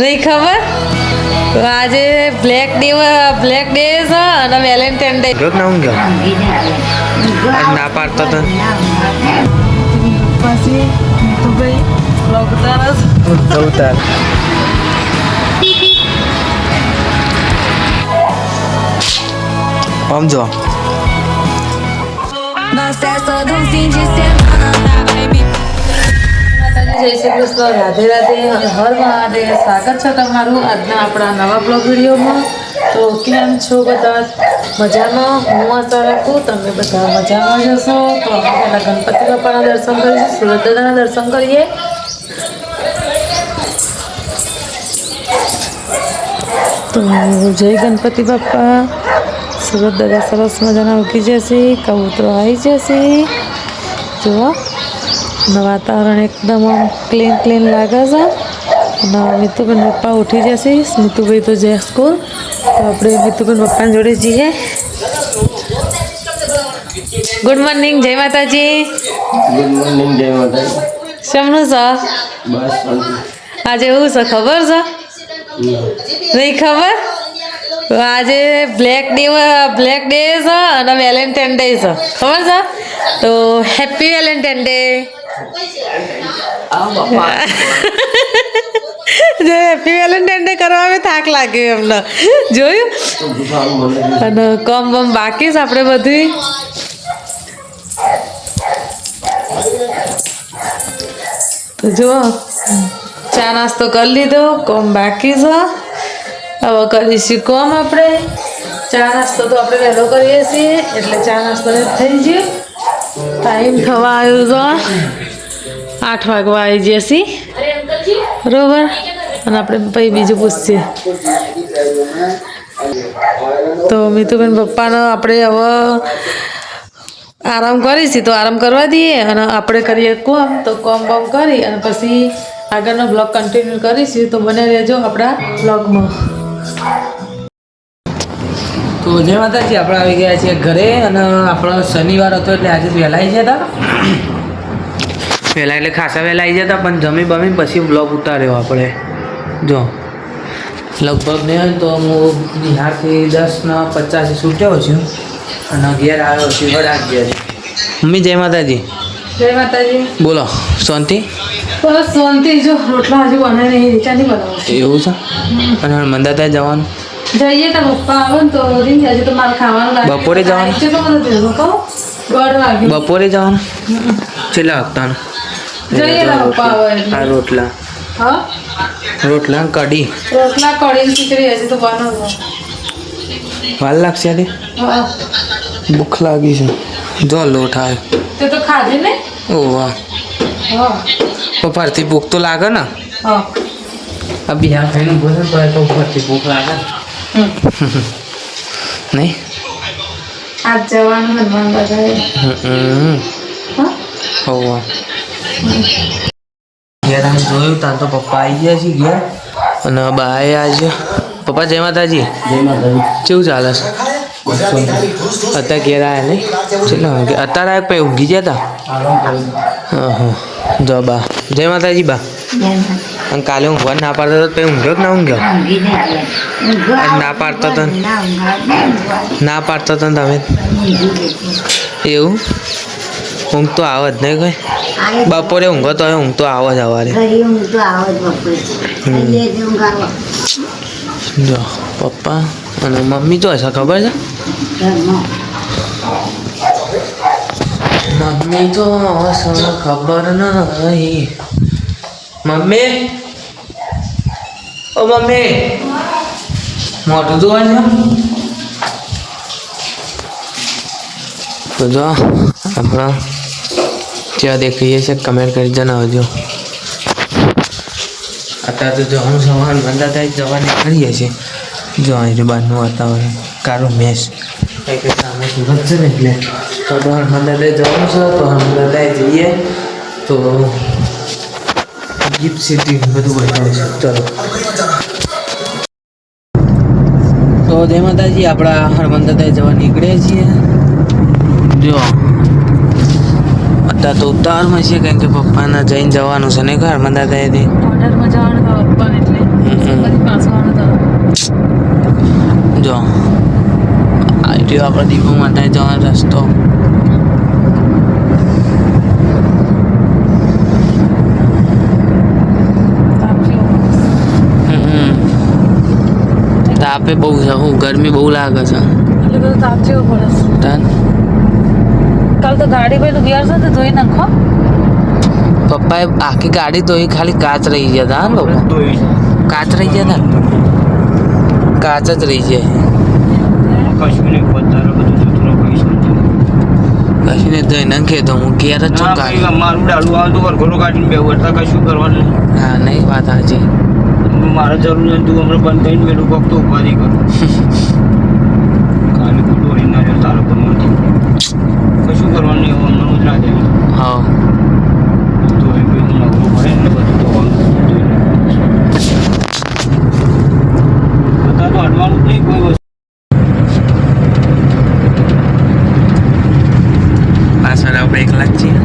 નહીં ખબર આજે બ્લેક ડે છે અને વેલેન્ટાઇન ડે જોત ના ઊંઘ ના પાડતો તો પછી તો ભાઈ બ્લોગ ઉતારસ ઉતાર આમ જો જય શ્રી કૃષ્ણ, રાધે રાધે, હર મહાદેવ. સ્વાગત છે તમારું આજના આપણા નવા બ્લોગ વિડીયોમાં. તો કેમ છો બધા? મજામાં? હું આશા રાખું તમે બધા મજામાં જશો. તો આપણે પહેલાં ગણપતિ બાપાના દર્શન કરીશું, સુરત દાદાના દર્શન કરીએ. તો જય ગણપતિ બાપા. સુરત દાદા સરસ મજાના ઉગી જશે, કબૂતરો આવી જશે. જુઓ વાતાવરણ એકદમ આમ ક્લીન લાગે છે. અને મિતુબેન પપ્પા ઉઠી જશે. સ્મિતુભાઈ તો જાય સ્કૂલ, તો આપણે મિતુબેન પપ્પાની જોડે જઈએ. ગુડ મોર્નિંગ, જય માતાજી. ગુડ મોર્નિંગ, જય માતાજી. શમનું છે બસ આજે? એવું છે ખબર છે? નહીં ખબર આજે બ્લેક ડે છે અને વેલેન્ટાઇન ડે છે, ખબર છે? તો હેપી વેલેન્ટાઇન ડે. જો હેપી વેલેન્ટાઇન ડે કરવામાં થાક લાગ્યો એમને, જોયું? અને કમ બમ બાકી છે આપણે બધી. તો જુઓ ચા નાસ્તો કરી લીધો, કોમ બાકી છે. હવે કરીશું કોમ આપણે. ચા નાસ્તો તો આપણે વહેલો કરીએ છીએ એટલે ચા નાસ્તો થઈ ગયો. ટાઈમ થવા આવ્યો છે, 8 વાગવા આવી જશે, બરોબર. અને આપણે પછી બીજું પૂછીએ. તો મિતુબેન પપ્પાનો આપણે હવે આરામ કરીશું, તો આરામ કરવા દઈએ અને આપણે કરીએ કોમ. તો કોમ બોમ કરી અને પછી આગળનો બ્લોગ કન્ટિન્યુ કરીશું. તો બને રહેજો આપણા બ્લોગમાં. તો જય માતાજી, આપણે આવી ગયા છીએ ઘરે. અને આપણો શનિવાર હતો એટલે આજે વહેલા આવી ગયા હતા. વહેલા એટલે ખાસા વહેલા આવી ગયા હતા, પણ જમી બમી પછી બ્લોગ ઉતાર્યો આપણે. જો લગભગ નહીં હોય તો હું બિહારથી 10:50 છૂટ્યો છું અને ઘેર આવ્યો છું 11:30. મમ્મી જય માતાજી. જય માતાજી. બોલો, શાંતિ? બસ શાંતિ. જો રોટલા હજુ બનાવી નહીં, રીચા નહીં બનાવું. એવું છે? અને મંદાતા જવાનું જઈએ તો પપ્પા આવે ને તો હજુ તો મારે ખાવાનું લાગે. બપોરે જવાનું? બપોરે જવાનું? છેલ્લા વાગતાનું જઈએ તો પપ્પા આવે એટલે. આ રોટલા હા, રોટલા કઢી રોટલા કઢી ખીચડી હજી તો બનાવો. વાર લાગશે આજે? હા, ભૂખ લાગી છે. જો લોટ આવે તે તો ખાધી ને. ઓ વાહ, હા ઉપરથી ભૂખ તો લાગે ને. હા. આ બિહાર ખાઈને ભોજન કરે તો ઉપરથી ભૂખ લાગે નહીં? આજ જવાનું હનુમાન દાદા. હા, હોવા ઘેર આમ જોયું ત્યાં તો પપ્પા આવી ગયા છે ઘેર અને બાએ આજે. પપ્પા જય માતાજી. જય માતાજી. કેવું ચાલે છે? અત્યારે ઘેર આવ્યા નહીં? ચલો અત્યારે આવ્યા પછી ઊંઘી ગયા હતા? હા હા. જો બા જય માતાજી. બા અને કાલે ઊંઘવા ના પાડતો હતો પછી ઊંઘ્યો કે ના ઊંઘ્યો? ના પાડતો હતો, ના પાડતો હતો તમે. એવું ઊંઘ તો આવે જ નહીં કઈ. બપોરે ઊંઘો તો ઊંઘ તો આવે જ સવારે. જો પપ્પા અને મમ્મી તો હશે, ખબર છે? મમ્મી તો હશે ખબર નહીં. મમ્મી, ઓ મમ્મી, મોટું જોવા છે? તો જો આપણા ત્યાં દેખાઈએ છે, કમેન્ટ કરી જણાવજો. અત્યારે તો જવાનું સવાર બંધા થાય જવાની કરીએ છીએ. જો અહીં બહારનું વાતાવરણ કાળું મેસ કંઈક સામે સુરત છે ને એટલે તો હરમંદાદા જવાનું છે. તો હરમંદાદા જઈએ તો ગિફ્ટ સિટી બધું બતાવીશું. ચલો તો જય માતાજી, આપણા હરમંદાદા જવા નીકળીએ છીએ. જો અત્યારે તો ઉતાવળમાં છે કારણ કે પપ્પાના જઈને જવાનું છે ને ઘર મંદાદાએથી. ઓર્ડરમાં જવાનું તો પણ એટલે પછી પાછું આવવાનું તો જો આ રહ્યો આપણે દીપો માતા જવાનો રસ્તો. તાપે બહુ છે, હું ગરમી બહુ લાગે છે. એટલે બધું તાપ જેવું પડે તાન કાલ તો ગાડી પેલું ગિયર છે તો ધોઈ નાખો. પપ્પાએ આખી ગાડી ધોઈ, ખાલી કાચ રહી ગયા હતા. હા પપ્પા કાચ રહી ગયા હતા ને, કાચ જ રહી જાય. કશું ને ધોઈ નાખે તો હું ઘેર જ છું. મારું ડાલું આવતું વરઘોડો કાઢીને બે વર્ષ કશું કરવાનું હા નહીં, વાત સાચી. મારે જરૂર નથી. તું હમણાં બંધ થઈને પેલું કોક તો ઉપાધિ કરું ખાલી ખોટું હોય ના તારો કરવાનું કશું કરવાનું નહીં. એવું હમણાં જ ના જાય. હા તો એ બધું નવરું પડે ને બધું ધોવાનું બધા તો અડવાનું જ નહીં કોઈ વસ્તુ. પાછળ આપણે એકલા જ છીએ.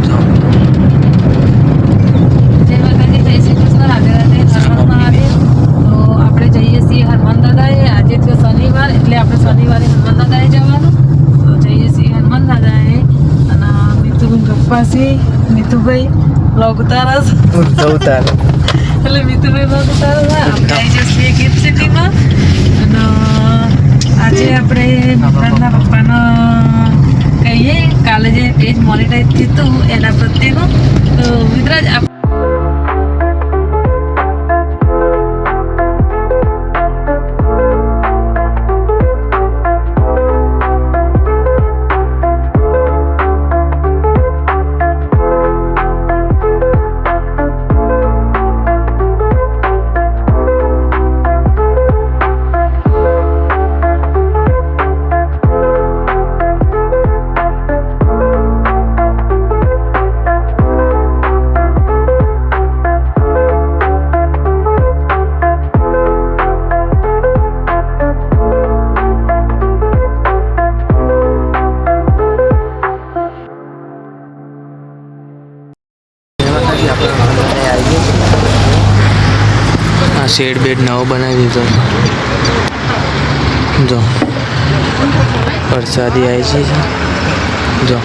જો જય માતાજી, જય શ્રી કૃષ્ણ, રાધે રાધે, હર હર મહાદેવ. તો આપણે જઈએ છીએ હનુમાન દાદાએ. આજે થયો શનિવાર એટલે આપણે શનિવારે હનુમાન દાદાએ જવાનું. તો જઈએ છીએ હનુમાન દાદાએ અને મિતુભાઈ ગપ્પા છે. મિતુભાઈ બ્લોગ ઉતારસ એટલે મિતુભાઈ બ્લોગ ઉતારસ. આપણે આવી જઈએ ગિફ્ટ સિટીમાં અને આજે આપણે મિત્રના પપ્પાનો કહીએ કાલે જે પેજ મોનિટાઈઝ થયું એના પ્રત્યેનું. તો મિત્રાજ આ શેડ બેડ નવો બનાવી દીધો. જો પ્રસાદી આવી છે. જો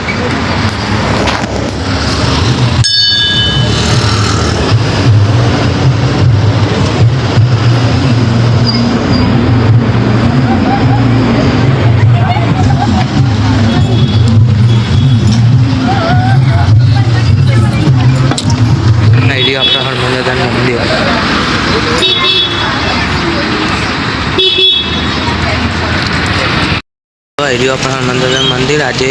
આઈડિયા આપણા હનુમાન દાદાનું મંદિર. આઈડિયા આપણા હનુમાન દાદાનું મંદિર. આજે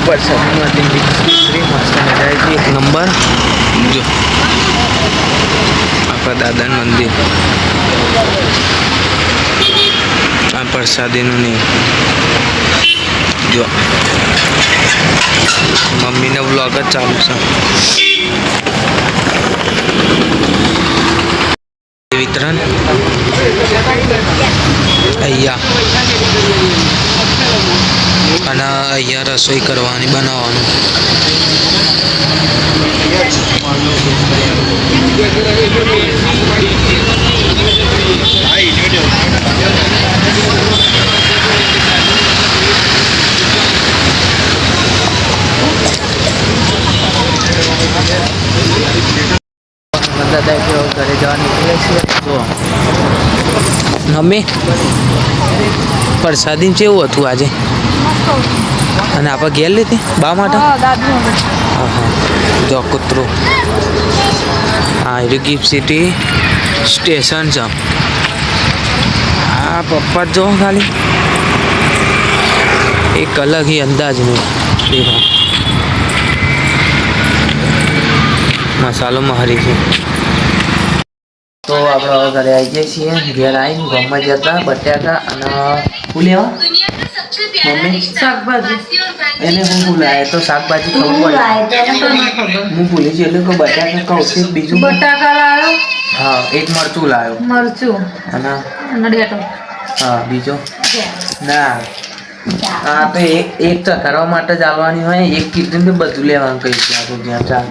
પ્રસાદમાંથી શ્રી મસ્ત મજા આવી હતી. એક નંબર. જો આપણા દાદાનું મંદિર. આ પ્રસાદીનું નહીં. જો મમ્મીનો વ્લોગ જ ચાલુ છે. વિતરણ અહીંયા અને અહીંયા રસોઈ કરવાની બનાવવાનું. દાદા કે ઘરે જવા નીકળે છે. જો મમ્મી પ્રસાદી કેવું હતું આજે? અને આપણે ઘેર લીધી બા માટે. હા હા જો કૂતરું. હા એ ગિફ્ટ સિટી સ્ટેશન છે. આ પપ્પા જો ખાલી એક અલગ ही અંદાજ में देखो મસાલો મહારી છે. તો આપણે હવે ઘરે આવી જઈએ છીએ. ઘેર આવીને ગામમાં જતા બટાકા અને શું લેવા મમ્મી? શાકભાજી. એને હું ભૂલાય તો શાકભાજી ખબર પડે. હું ભૂલી છું એટલે કે બટાકા કહું છું. બીજું બટાકા લાવ્યો. હા એક મરચું લાવ્યો. મરચું અને નડિયાટો. હા બીજો ના. હા તો એક ચખાડવા માટે જ આવવાની હોય. એક કીધું તો બધું લેવાનું કહી છે. આપણે ત્યાં ચાલ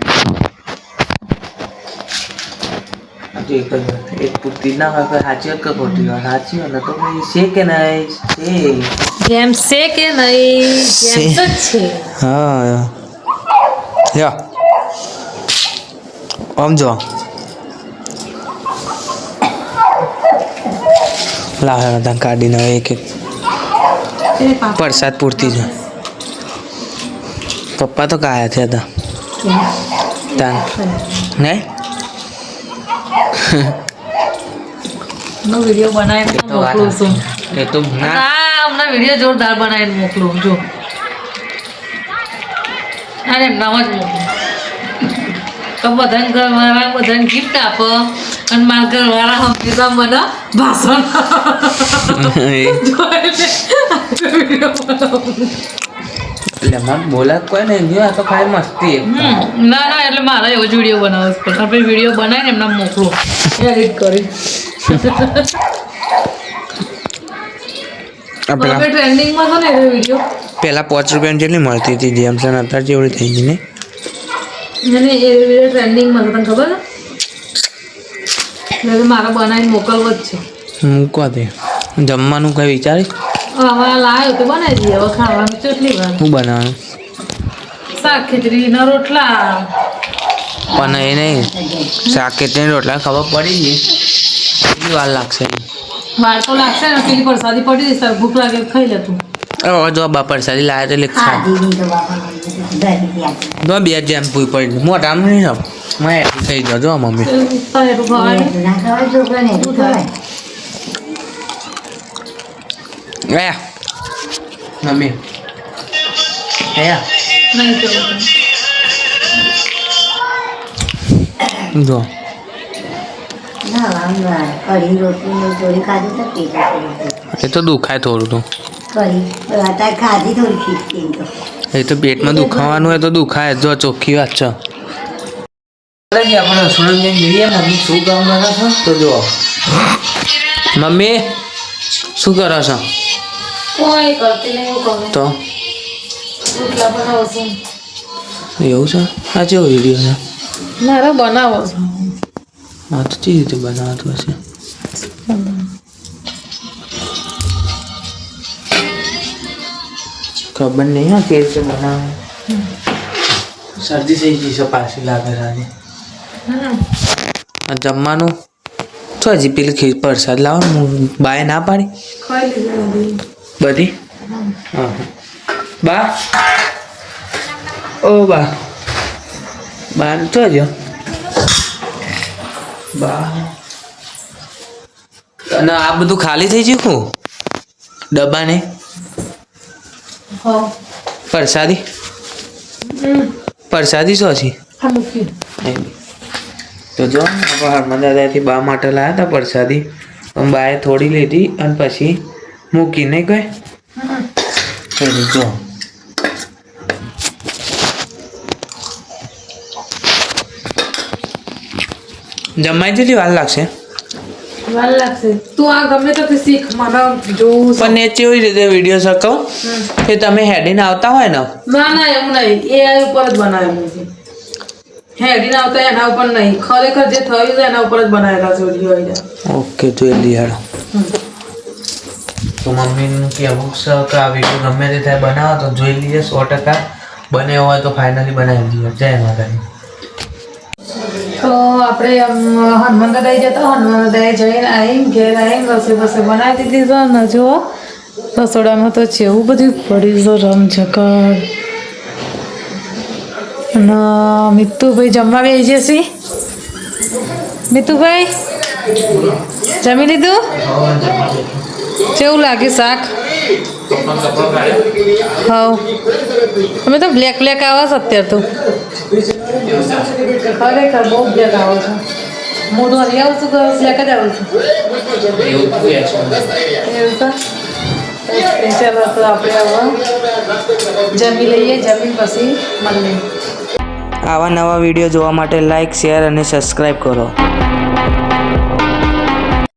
આજે એક જ વાત. એક પૂરતી ના હોય કોઈ સાચી વાત કે ખોટી વાત સાચી હોય ને તો ભાઈ છે કે નહીં છે. જેમ છે કે નહીં જેમ તો જ છે. હા યા આમ જો લાવે બધા કાઢીને હવે એક એક પ્રસાદ પૂરતી છે. પપ્પા તો કાયા થયા હતા તાન નહીં નો વિડીયો બનાવીને મોકલું છું. એ તો ના હા હમણાં વિડીયો જોરદાર બનાવીને મોકલું જો. અરે નામ જ મોકલું તો બધાને ઘરવાળા બધાને ગિફ્ટ આપો અને મારા ઘરવાળા હંમેશા મને ભાષણ વિડીયો બનાવું. એટલે મને બોલા કોઈ નહીં ગયો આ તો ખાલી મસ્તી એક. ના ના એટલે મારે એવો જ વિડીયો બનાવવો છે આપણે વિડીયો બનાવીને એમને મોકલો એડિટ કરી પેલા આપણે ટ્રેન્ડિંગમાં હતો ને એ વિડીયો પેલા 5 રૂપિયાની જેટલી મળતી હતી જેમ્સ અને અત્યારે જેવડી થઈ ગઈ ને અને એ વિડીયો ટ્રેન્ડિંગમાં હતો તને ખબર છે એટલે મારે બનાવીને મોકલવો જ છે. મૂકવા દે જમવાનું કઈ વિચારીશ હવે લાવ્યો તો બનાવી દઈએ હવે ખાવાનું કેટલી વાર શું બનાવવાનું શાક ખીચડીના રોટલા પણ એ નહીં શાક કેટલી રોટલા ખબર પડી ગઈ કેટલી વાર લાગશે વાર તો લાગશે ને પેલી પ્રસાદી પડી જશે તારે ભૂખ લાગે તો ખાઈ લે તું. હવે જો બાપા પ્રસાદી લાવે તો ખા જો બે જેમ પૂરી પડી મોટા નહીં સબ મેં થઈ ગયો જો મમ્મી તારે એટલું ખવાય એ મમ્મી એ નહીં કેવું જો કઢી રોટલી જોડી ખાધી તો પેટ એ તો દુખાય થોડું તો કઢી અત્યારે ખાધી થોડી ખીચડી તો એ તો પેટમાં દુખાવાનું હોય તો દુખાય જો ચોખ્ખી વાત છે. આપણે રસોડા જોઈએ મમ્મી શું કામ કરો છો તો જો મમ્મી શું કરો છો કોઈ કરતી નહીં એવું કહું તો રોટલા બનાવો છું એવું છે આ કેવો વિડીયો છે મારે બનાવો છો હા તો કેવી રીતે બનાવતું હશે ખબર નહીં હા કેવી રીતે બનાવે શરદી થઈ ગઈ છે પાછી લાગે આજે જમવાનું તો હજી પેલી ખીર પ્રસાદ લાવો બાએ ના પાડી ખાઈ લીધું બધી હા બા ઓ બા બા તો જો બા અને આ બધું ખાલી થઈ ગયું હું ડબ્બાને હા પ્રસાદી પ્રસાદી શું છે હા મૂકી તો જો આપણે હરમન દાદાથી બા માટે લાવ્યા હતા પ્રસાદી પણ બાએ થોડી લીધી અને પછી મૂકી નહીં કોઈ જો જમાઈ જેટલી વાર લાગશે વાર લાગશે તું આ ગમે તો શીખ મને જોવું છે. પણ એ કેવી રીતે વિડીયો શકાવ કે તમે હેડીને આવતા હોય ને ના ના એવું નહીં એ ઉપર જ બનાવેલું છે હેડીને આવતા એના ઉપર નહીં ખરેખર જે થયું છે એના ઉપર જ બનાવેલા છે વિડીયો અહીંયા ઓકે જોઈ લીધો તો મમ્મીનું કહેવું છે કે આ વિડીયો ગમે તે થાય બનાવો તો જોઈ લઈએ 100% બને હોય તો ફાઇનલી બનાવી દઈએ જય માતાજી. તો આપણે હનુમાન દાદા જતા હનુમાન દાદાએ જઈને આવીને ઘેર આવીને રસોઈ બસોઈ બનાવી દીધી છે ને જુઓ રસોડામાં તો છે એવું બધું પડી છે રમઝકડ અને મિત્તુભાઈ જમવા બેસી જશે મિત્તુભાઈ જમી લીધું કેવું લાગે શાક હા અમે તો બ્લેક બ્લેક આવે છે અત્યારે તો ખરેખર બહુ બ્લેક આવો છો મોઢું હરી આવું છું કે બ્લેક જ આવું છું એવું છે ચાલો તો આપણે હવે જમી લઈએ જમીન પછી મળીએ. આવા નવા વિડીયો જોવા માટે લાઈક શેર અને સબસ્ક્રાઈબ કરો.